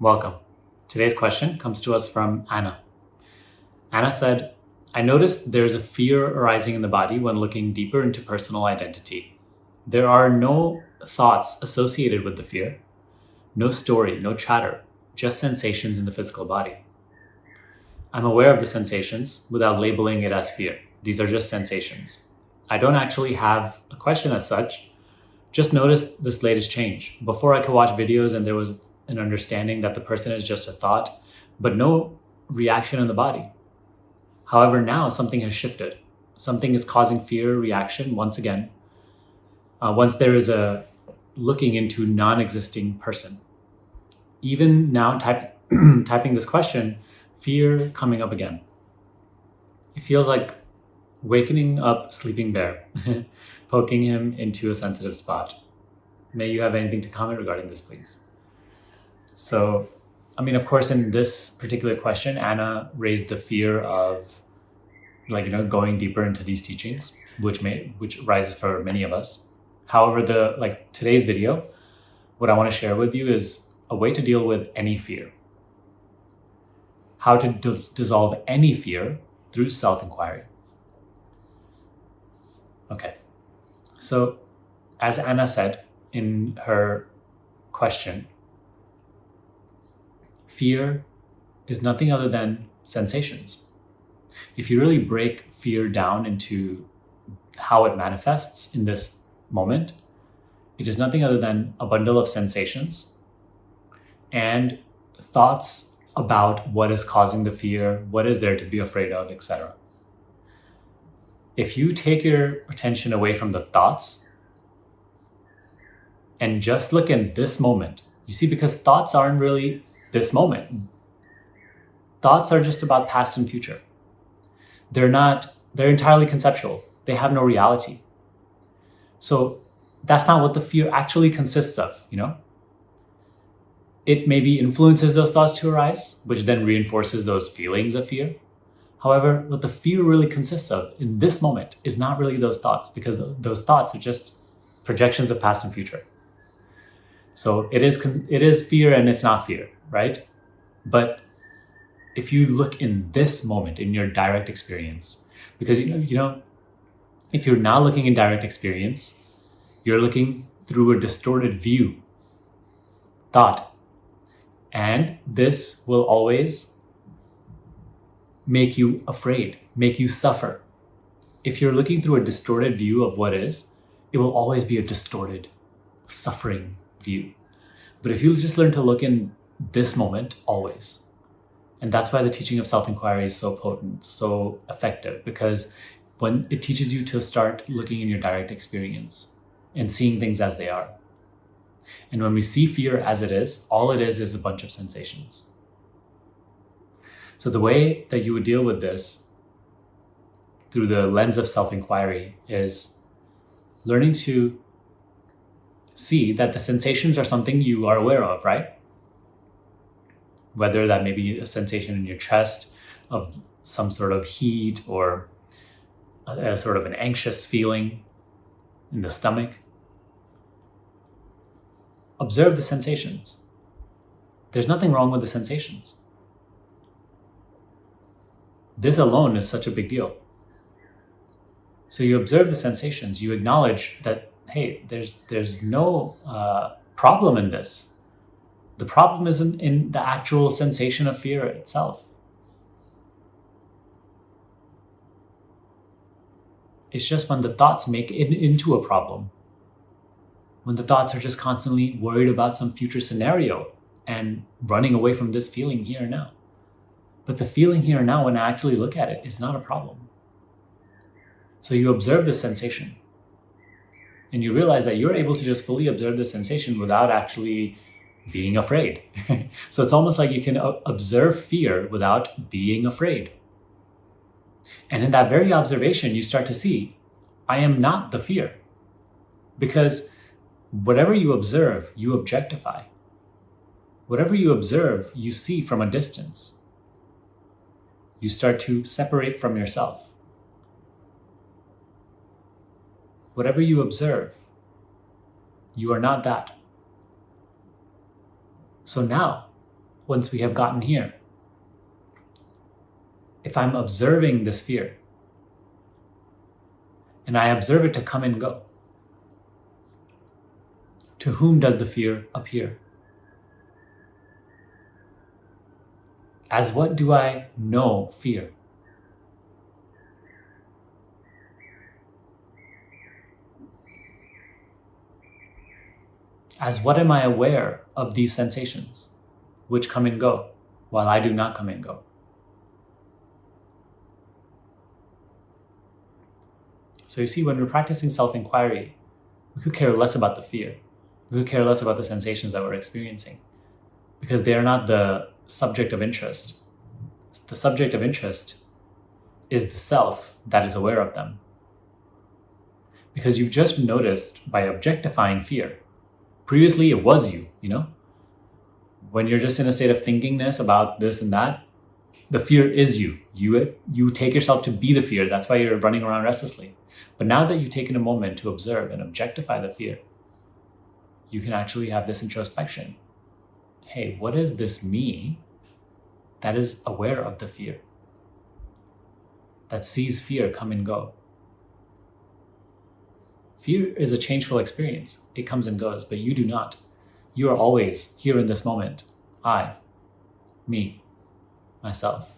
Welcome. Today's question comes to us from Anna. Anna said, I noticed there's a fear arising in the body when looking deeper into personal identity. There are no thoughts associated with the fear, no story, no chatter, just sensations in the physical body. I'm aware of the sensations without labeling it as fear. These are just sensations. I don't actually have a question as such, just noticed this latest change. Before I could watch videos and there was an understanding that the person is just a thought, but no reaction in the body. However, now something has shifted. Something is causing fear reaction once again. Once there is a looking into non-existing person. Even now typing this question, fear coming up again. It feels like wakening up sleeping bear, poking him into a sensitive spot. May you have anything to comment regarding this, please? So, of course, in this particular question, Anna raised the fear of going deeper into these teachings, which rises for many of us. However, today's video, what I want to share with you is a way to deal with any fear. How to dissolve any fear through self-inquiry. Okay. So, as Anna said in her question, fear is nothing other than sensations. If you really break fear down into how it manifests in this moment, it is nothing other than a bundle of sensations and thoughts about what is causing the fear, what is there to be afraid of, etc. If you take your attention away from the thoughts and just look in this moment, you see, because thoughts aren't really this moment. Thoughts are just about past and future. They're entirely conceptual. They have no reality. So that's not what the fear actually consists of, It maybe influences those thoughts to arise, which then reinforces those feelings of fear. However, what the fear really consists of in this moment is not really those thoughts, because those thoughts are just projections of past and future. So it is fear and it's not fear, right? But if you look in this moment, in your direct experience, because if you're now looking in direct experience, you're looking through a distorted view, thought, and this will always make you afraid, make you suffer. If you're looking through a distorted view of what is, it will always be a distorted, suffering view. But if you just learn to look in this moment, always. And that's why the teaching of self-inquiry is so potent, so effective, because when it teaches you to start looking in your direct experience and seeing things as they are. And when we see fear as it is, all it is a bunch of sensations. So the way that you would deal with this through the lens of self-inquiry is learning to see that the sensations are something you are aware of, right? Whether that may be a sensation in your chest of some sort of heat or a sort of an anxious feeling in the stomach. Observe the sensations. There's nothing wrong with the sensations. This alone is such a big deal. So you observe the sensations, you acknowledge that, hey, there's no problem in this. The problem isn't in the actual sensation of fear itself. It's just when the thoughts make it into a problem. When the thoughts are just constantly worried about some future scenario and running away from this feeling here and now. But the feeling here and now, when I actually look at it, is not a problem. So you observe the sensation. And you realize that you're able to just fully observe the sensation without actually being afraid. So it's almost like you can observe fear without being afraid. And in that very observation, you start to see, I am not the fear. Because whatever you observe, you objectify. Whatever you observe, you see from a distance. You start to separate from yourself. Whatever you observe, you are not that. So now, once we have gotten here? If I'm observing this fear, and I observe it to come and go, to whom does the fear appear? As what do I know fear? As what am I aware of these sensations, which come and go, while I do not come and go? So you see, when we're practicing self-inquiry, we could care less about the fear. We could care less about the sensations that we're experiencing, because they are not the subject of interest. The subject of interest is the self that is aware of them. Because you've just noticed by objectifying fear. Previously, it was you, When you're just in a state of thinkingness about this and that, the fear is you. You take yourself to be the fear. That's why you're running around restlessly. But now that you've taken a moment to observe and objectify the fear, you can actually have this introspection. Hey, what is this me that is aware of the fear? That sees fear come and go? Fear is a changeful experience. It comes and goes, but you do not. You are always here in this moment. I, me, myself.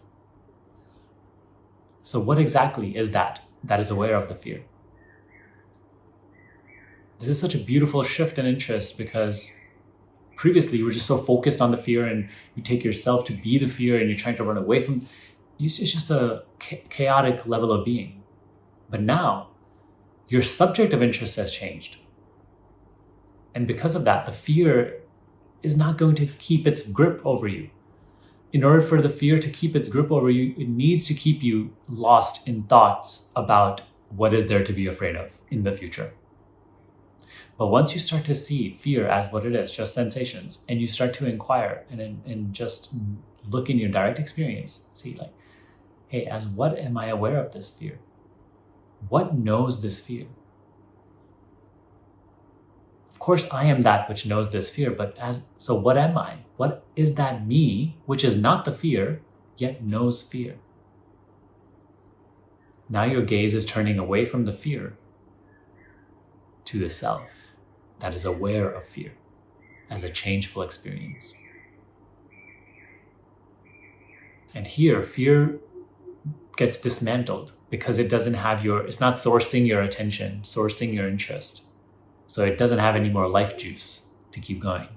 So what exactly is that is aware of the fear? This is such a beautiful shift in interest, because previously you were just so focused on the fear and you take yourself to be the fear and you're trying to run away from. It's just a chaotic level of being. But now, your subject of interest has changed. And because of that, the fear is not going to keep its grip over you. In order for the fear to keep its grip over you, it needs to keep you lost in thoughts about what is there to be afraid of in the future. But once you start to see fear as what it is, just sensations, and you start to inquire and just look in your direct experience, see hey, as what am I aware of this fear? What knows this fear? Of course, I am that which knows this fear, so what am I? What is that me, which is not the fear, yet knows fear? Now your gaze is turning away from the fear to the self that is aware of fear as a changeful experience. And here, fear gets dismantled because it doesn't have it's not sourcing your attention, sourcing your interest. So it doesn't have any more life juice to keep going.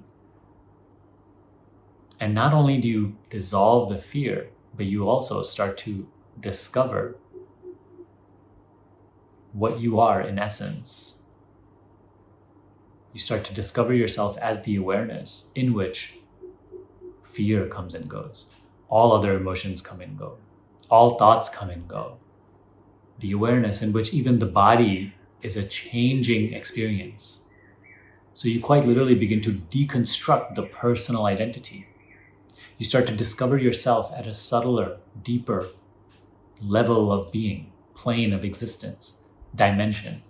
And not only do you dissolve the fear, but you also start to discover what you are in essence. You start to discover yourself as the awareness in which fear comes and goes. All other emotions come and go. All thoughts come and go. The awareness in which even the body is a changing experience. So you quite literally begin to deconstruct the personal identity. You start to discover yourself at a subtler, deeper level of being, plane of existence, dimension.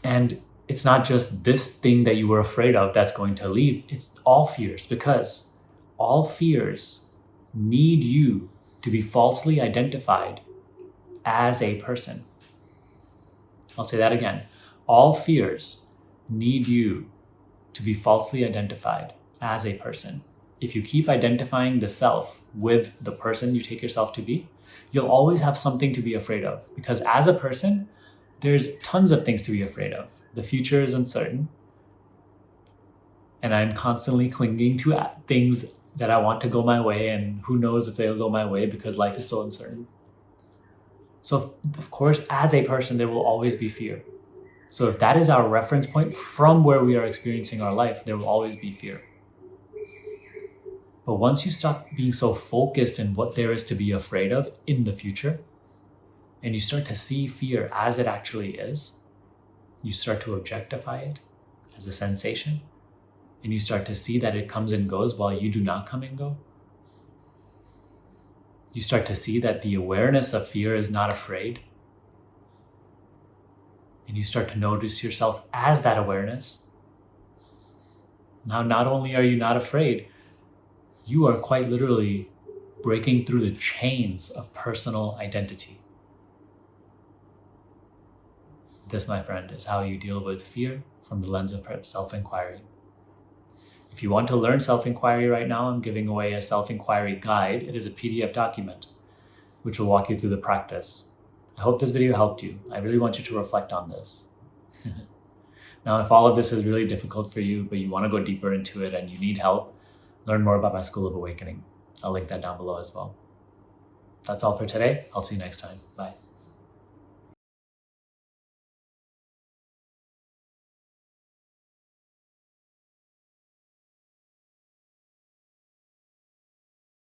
And it's not just this thing that you were afraid of that's going to leave, it's all fears, because all fears need you to be falsely identified as a person. I'll say that again. All fears need you to be falsely identified as a person. If you keep identifying the self with the person you take yourself to be, you'll always have something to be afraid of. Because as a person, there's tons of things to be afraid of. The future is uncertain. And I'm constantly clinging to things that I want to go my way, and who knows if they'll go my way because life is so uncertain. So of course, as a person, there will always be fear. So if that is our reference point from where we are experiencing our life, there will always be fear. But once you stop being so focused in what there is to be afraid of in the future, and you start to see fear as it actually is, you start to objectify it as a sensation, and you start to see that it comes and goes while you do not come and go. You start to see that the awareness of fear is not afraid. And you start to notice yourself as that awareness. Now, not only are you not afraid, you are quite literally breaking through the chains of personal identity. This, my friend, is how you deal with fear from the lens of self-inquiry. If you want to learn self-inquiry right now, I'm giving away a self-inquiry guide. It is a PDF document, which will walk you through the practice. I hope this video helped you. I really want you to reflect on this. Now, if all of this is really difficult for you, but you want to go deeper into it and you need help, learn more about my School of Awakening. I'll link that down below as well. That's all for today. I'll see you next time. Bye.